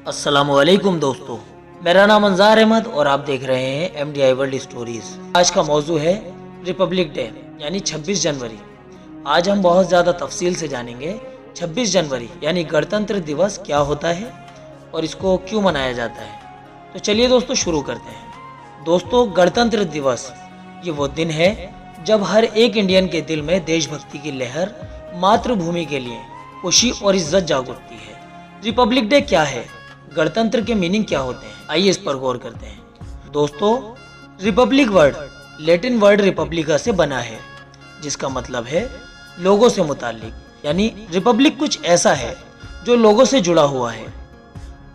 अस्सलामुअलैकुम दोस्तों, मेरा नाम अंजार अहमद और आप देख रहे हैं MDI वर्ल्ड स्टोरीज। आज का मौजू है रिपब्लिक डे यानी 26 जनवरी। आज हम बहुत ज़्यादा तफसील से जानेंगे 26 जनवरी यानी गणतंत्र दिवस क्या होता है और इसको क्यों मनाया जाता है। तो चलिए दोस्तों शुरू करते हैं। दोस्तों, गणतंत्र दिवस ये वो दिन है जब हर एक इंडियन के दिल में देशभक्ति की लहर, मातृभूमि के लिए खुशी और इज्जत जाग उठती है। रिपब्लिक डे क्या है, गणतंत्र के मीनिंग क्या होते हैं, आइए इस पर गौर करते हैं। दोस्तों, Republic word Latin word Republica से बना है, जिसका मतलब है लोगों से मुताल्लिक, यानी रिपब्लिक कुछ ऐसा है जो लोगों से जुड़ा हुआ है।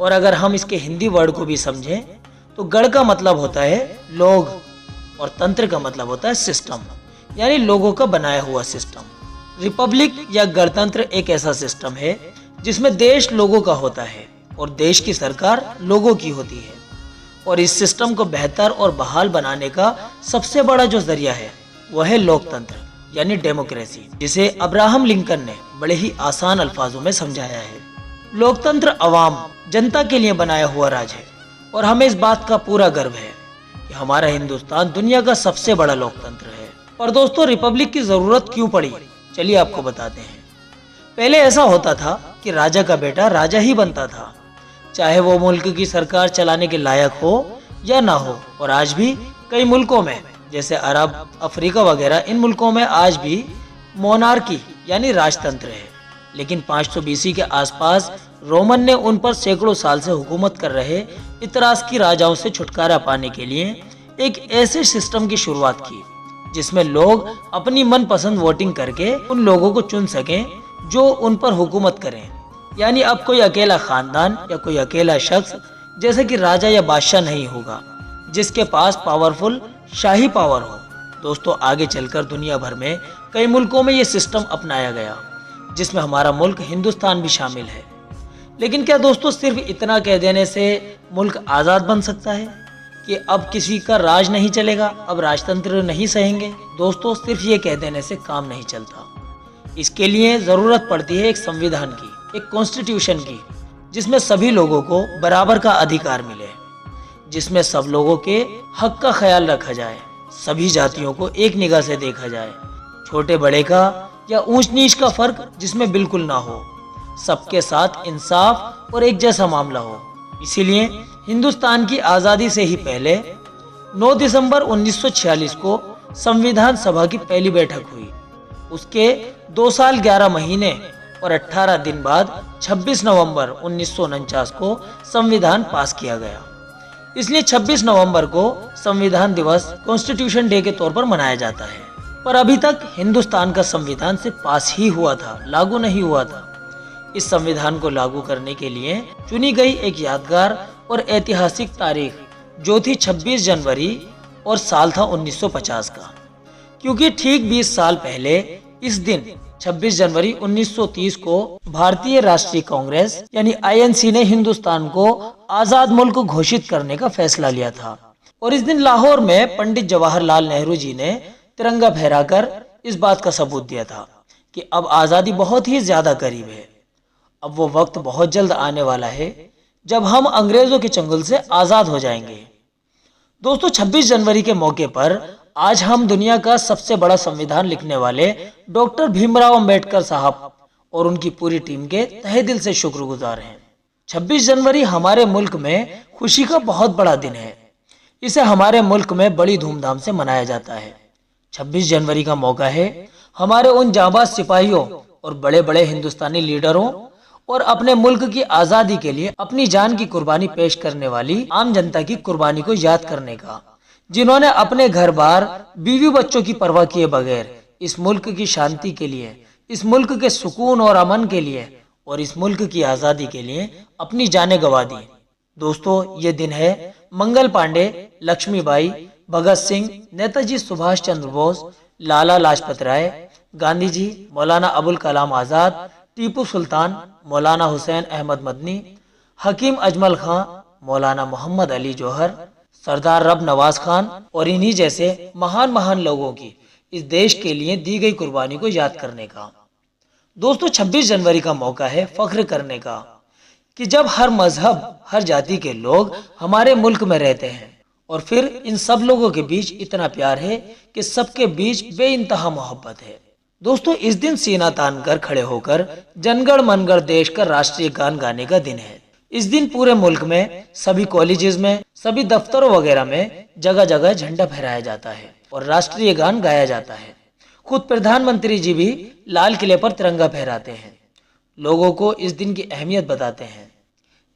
और अगर हम इसके हिंदी वर्ड को भी समझें तो गण का मतलब होता है लोग और तंत्र का मतलब होता है सिस्टम, यानी लोगों का बनाया हुआ सिस्टम। रिपब्लिक या गणतंत्र एक ऐसा सिस्टम है जिसमें देश लोगों का होता है और देश की सरकार लोगों की होती है। और इस सिस्टम को बेहतर और बहाल बनाने का सबसे बड़ा जो जरिया है वह है लोकतंत्र यानी डेमोक्रेसी, जिसे अब्राहम लिंकन ने बड़े ही आसान अल्फाजों में समझाया है। लोकतंत्र अवाम जनता के लिए बनाया हुआ राज है और हमें इस बात का पूरा गर्व है कि हमारा हिंदुस्तान दुनिया का सबसे बड़ा लोकतंत्र है। और दोस्तों, रिपब्लिक की जरूरत क्यों पड़ी, चलिए आपको बताते हैं। पहले ऐसा होता था कि राजा का बेटा राजा ही बनता था, चाहे वो मुल्क की सरकार चलाने के लायक हो या ना हो। और आज भी कई मुल्कों में जैसे अरब, अफ्रीका वगैरह, इन मुल्कों में आज भी मोनार्की यानी राजतंत्र है। लेकिन 500 BC के आसपास रोमन ने उन पर सैकड़ों साल से हुकूमत कर रहे इतरास्की राजाओं से छुटकारा पाने के लिए एक ऐसे सिस्टम की शुरुआत की जिसमें लोग अपनी मनपसंद वोटिंग करके उन लोगों को चुन सकें जो उन पर हुकूमत करें। यानी अब कोई अकेला खानदान या कोई अकेला शख्स जैसे कि राजा या बादशाह नहीं होगा जिसके पास पावरफुल शाही पावर हो। दोस्तों, आगे चलकर दुनिया भर में कई मुल्कों में ये सिस्टम अपनाया गया, जिसमें हमारा मुल्क हिंदुस्तान भी शामिल है। लेकिन क्या दोस्तों सिर्फ इतना कह देने से मुल्क आज़ाद बन सकता है कि अब किसी का राज नहीं चलेगा, अब राजतंत्र नहीं सहेंगे? दोस्तों, सिर्फ ये कह देने से काम नहीं चलता। इसके लिए ज़रूरत पड़ती है एक संविधान की, एक कॉन्स्टिट्यूशन की, जिसमें सभी लोगों को बराबर का अधिकार मिले, जिसमें सब लोगों के हक का ख्याल रखा जाए, सभी जातियों को एक निगाह से देखा जाए, छोटे बड़े का या ऊंच नीच का फर्क जिसमें बिल्कुल ना हो, सबके साथ इंसाफ और एक जैसा मामला हो। इसीलिए हिंदुस्तान की आज़ादी से ही पहले 9 दिसंबर 1946 को संविधान सभा की पहली बैठक हुई। उसके 2 साल 11 महीने और 18 दिन बाद 26 नवंबर 1949 को संविधान पास किया गया। इसलिए 26 नवंबर को संविधान दिवस कॉन्स्टिट्यूशन डे के तौर पर मनाया जाता है। पर अभी तक हिंदुस्तान का संविधान सिर्फ पास ही हुआ था, लागू नहीं हुआ था। इस संविधान को लागू करने के लिए चुनी गई एक यादगार और ऐतिहासिक तारीख जो थी 26 जनवरी और साल था 1950 का, क्योंकि ठीक 20 साल पहले इस दिन 26 जनवरी 1930 को भारतीय राष्ट्रीय कांग्रेस यानी INC ने हिंदुस्तान को आजाद मुल्क घोषित करने का फैसला लिया था। और इस दिन लाहौर में पंडित जवाहरलाल नेहरू जी ने तिरंगा फहराकर इस बात का सबूत दिया था कि अब आज़ादी बहुत ही ज्यादा करीब है। अब वो वक्त बहुत जल्द आने वाला है जब हम अंग्रेजों के चंगुल से आज़ाद हो जाएंगे। दोस्तों, 26 जनवरी के मौके पर आज हम दुनिया का सबसे बड़ा संविधान लिखने वाले डॉक्टर भीमराव अंबेडकर साहब और उनकी पूरी टीम के तहे दिल से शुक्रगुजार हैं। 26 जनवरी हमारे मुल्क में खुशी का बहुत बड़ा दिन है। इसे हमारे मुल्क में बड़ी धूमधाम से मनाया जाता है। 26 जनवरी का मौका है हमारे उन जांबाज सिपाहियों और बड़े बड़े हिंदुस्तानी लीडरों और अपने मुल्क की आज़ादी के लिए अपनी जान की कुर्बानी पेश करने वाली आम जनता की कुर्बानी को याद करने का, जिन्होंने अपने घर बार, बीवी बच्चों की परवाह किए बगैर इस मुल्क की शांति के लिए, इस मुल्क के सुकून और अमन के लिए और इस मुल्क की आज़ादी के लिए अपनी जानें गंवा दी। दोस्तों, ये दिन है मंगल पांडे, लक्ष्मीबाई, भगत सिंह, नेताजी सुभाष चंद्र बोस, लाला लाजपत राय, गांधी जी, मौलाना अबुल कलाम आज़ाद, टीपू सुल्तान, मौलाना हुसैन अहमद मदनी, हकीम अजमल खां, मौलाना मोहम्मद अली जौहर, सरदार रब नवाज खान और इन्हीं जैसे महान लोगों की इस देश के लिए दी गई कुर्बानी को याद करने का। दोस्तों, 26 जनवरी का मौका है फख्र करने का कि जब हर मजहब, हर जाति के लोग हमारे मुल्क में रहते हैं और फिर इन सब लोगों के बीच इतना प्यार है कि सबके बीच बेइंतहा मोहब्बत है। दोस्तों, इस दिन सीना तान कर खड़े होकर जनगण मनगढ़ देश का राष्ट्रीय गान गाने का दिन है। इस दिन पूरे मुल्क में, सभी कॉलेजेस में, सभी दफ्तरों वगैरह में जगह जगह झंडा फहराया जाता है और राष्ट्रीय गान गाया जाता है। खुद प्रधानमंत्री जी भी लाल किले पर तिरंगा फहराते हैं, लोगों को इस दिन की अहमियत बताते हैं।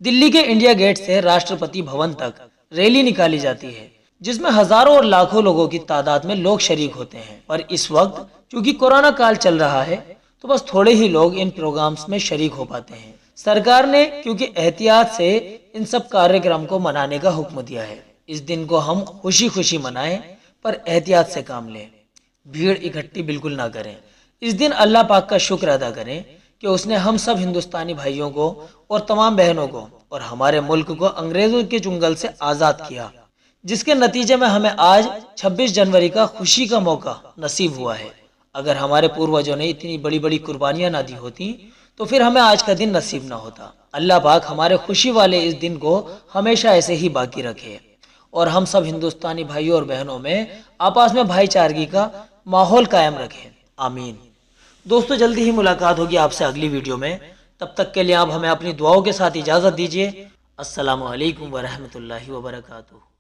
दिल्ली के इंडिया गेट से राष्ट्रपति भवन तक रैली निकाली जाती है, जिसमें हजारों और लाखों लोगों की तादाद में लोग शरीक होते हैं। पर इस वक्त क्योंकि कोरोना काल चल रहा है, तो बस थोड़े ही लोग इन प्रोग्राम्स में शरीक हो पाते हैं। सरकार ने क्योंकि एहतियात से इन सब कार्यक्रम को मनाने का हुक्म दिया है। इस दिन को हम खुशी खुशी मनाएं, पर एहतियात से काम लें, भीड़ इकट्ठी बिल्कुल ना करें। इस दिन अल्लाह पाक का शुक्र अदा करें कि उसने हम सब हिंदुस्तानी भाइयों को और तमाम बहनों को और हमारे मुल्क को अंग्रेजों के चुंगल से आज़ाद किया, जिसके नतीजे में हमें आज 26 जनवरी का खुशी का मौका नसीब हुआ है। अगर हमारे पूर्वजों ने इतनी बड़ी बड़ी कुर्बानियां ना दी होती तो फिर हमें आज का दिन नसीब ना होता। अल्लाह पाक हमारे खुशी वाले इस दिन को हमेशा ऐसे ही बाकी रखे और हम सब हिंदुस्तानी भाइयों और बहनों में आपस में भाईचारगी का माहौल कायम रखें। आमीन। दोस्तों, जल्दी ही मुलाकात होगी आपसे अगली वीडियो में। तब तक के लिए आप हमें अपनी दुआओं के साथ इजाज़त दीजिए। अस्सलामु अलैकुम वरहमतुल्लाहि वबरकातुहू।